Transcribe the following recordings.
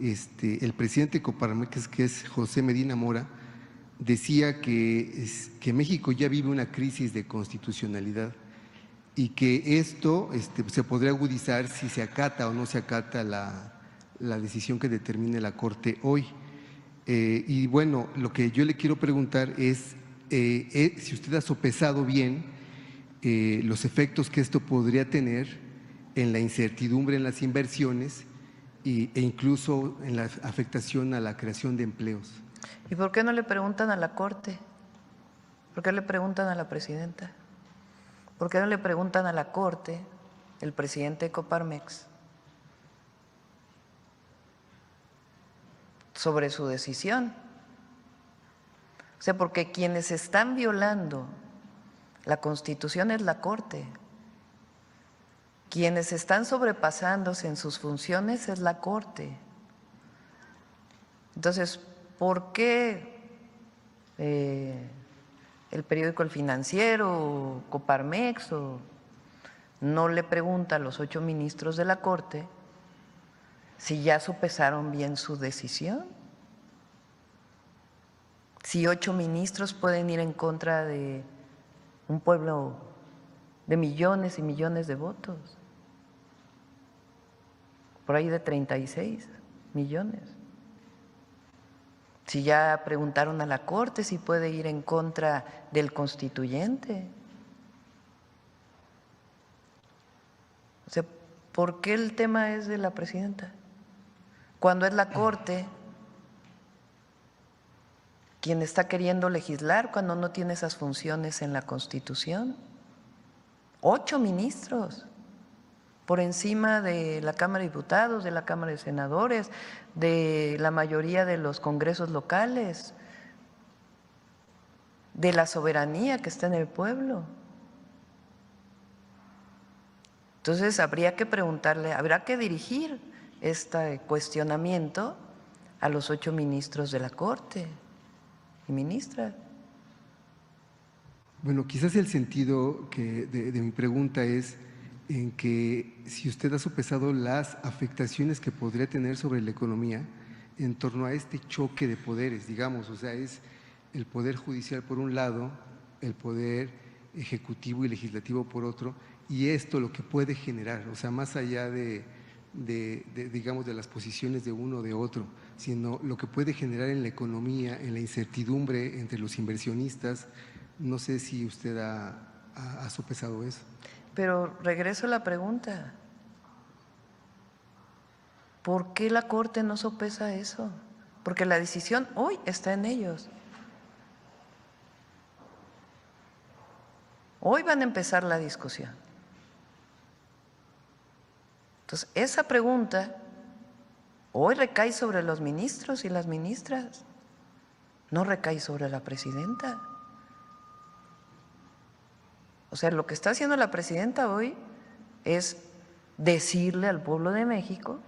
el presidente de Coparmex, que es José Medina Mora, decía que México ya vive una crisis de constitucionalidad y que esto se podría agudizar si se acata o no se acata la decisión que determine la Corte hoy. Y bueno, lo que yo le quiero preguntar es si usted ha sopesado bien los efectos que esto podría tener en la incertidumbre en las inversiones e incluso en la afectación a la creación de empleos. ¿Y por qué no le preguntan a la Corte? ¿Por qué le preguntan a la presidenta? ¿Por qué no le preguntan a la Corte, el presidente de Coparmex, sobre su decisión? O sea, porque quienes están violando la Constitución es la Corte. Quienes están sobrepasándose en sus funciones es la Corte. Entonces, ¿por qué el periódico El Financiero, Coparmex, no le pregunta a los 8 ministros de la Corte si ya sopesaron bien su decisión? Si 8 ministros pueden ir en contra de un pueblo de millones y millones de votos, por ahí de 36 millones. Si ya preguntaron a la Corte si puede ir en contra del constituyente. O sea, ¿por qué el tema es de la presidenta? Cuando es la Corte quien está queriendo legislar, cuando no tiene esas funciones en la Constitución. 8 ministros, por encima de la Cámara de Diputados, de la Cámara de Senadores, de la mayoría de los congresos locales, de la soberanía que está en el pueblo. Entonces habría que preguntarle, habrá que dirigir este cuestionamiento a los 8 ministros de la Corte y ministras. Bueno, quizás el sentido de mi pregunta es en que si usted ha sopesado las afectaciones que podría tener sobre la economía en torno a este choque de poderes, digamos, o sea, es el poder judicial por un lado, el poder ejecutivo y legislativo por otro, y esto lo que puede generar, o sea, más allá digamos, de las posiciones de uno o de otro, sino lo que puede generar en la economía, en la incertidumbre entre los inversionistas. No sé si usted ha sopesado eso. Pero regreso a la pregunta, ¿por qué la Corte no sopesa eso? Porque la decisión hoy está en ellos. Hoy van a empezar la discusión. Entonces, esa pregunta hoy recae sobre los ministros y las ministras, no recae sobre la presidenta. O sea, lo que está haciendo la presidenta hoy es decirle al pueblo de México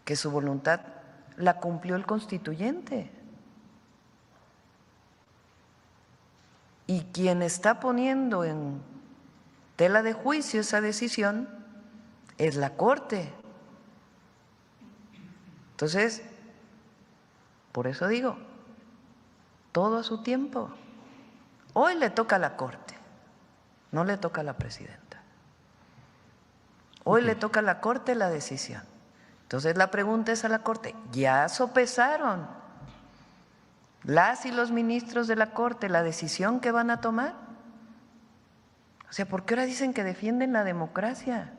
que su voluntad la cumplió el constituyente. Y quien está poniendo en tela de juicio esa decisión es la Corte. Entonces, por eso digo, todo a su tiempo. Hoy le toca a la Corte, no le toca a la presidenta. Hoy le toca a la Corte la decisión. Entonces la pregunta es a la Corte, ¿ya sopesaron las y los ministros de la Corte la decisión que van a tomar? O sea, ¿por qué ahora dicen que defienden la democracia?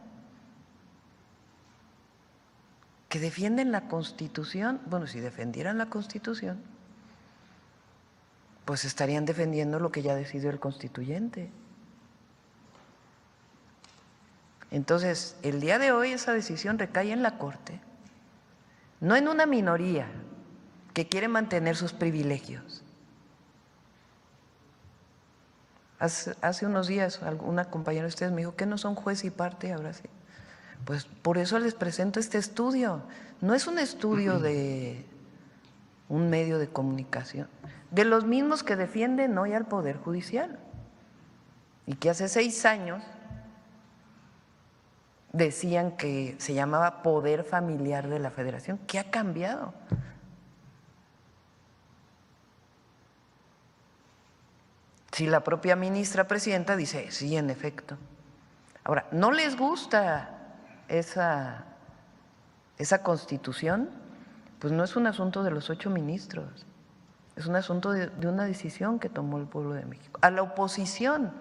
Que defienden la Constitución. Bueno, si defendieran la Constitución, pues estarían defendiendo lo que ya decidió el constituyente. Entonces, el día de hoy esa decisión recae en la Corte, no en una minoría que quiere mantener sus privilegios. Hace unos días una compañera de ustedes me dijo que no son juez y parte, ahora sí. Pues por eso les presento este estudio. No es un estudio de un medio de comunicación, de los mismos que defienden hoy al Poder Judicial y que hace 6 años decían que se llamaba poder familiar de la Federación. ¿Qué ha cambiado? Si la propia ministra presidenta dice, sí, en efecto. Ahora, ¿no les gusta esa constitución? Pues no es un asunto de los 8 ministros, es un asunto de una decisión que tomó el pueblo de México. A la oposición,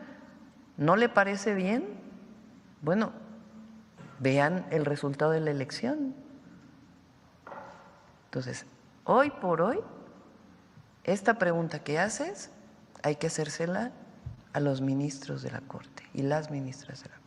¿no le parece bien? Bueno, vean el resultado de la elección. Entonces, hoy por hoy, esta pregunta que haces hay que hacérsela a los ministros de la Corte y las ministras de la Corte.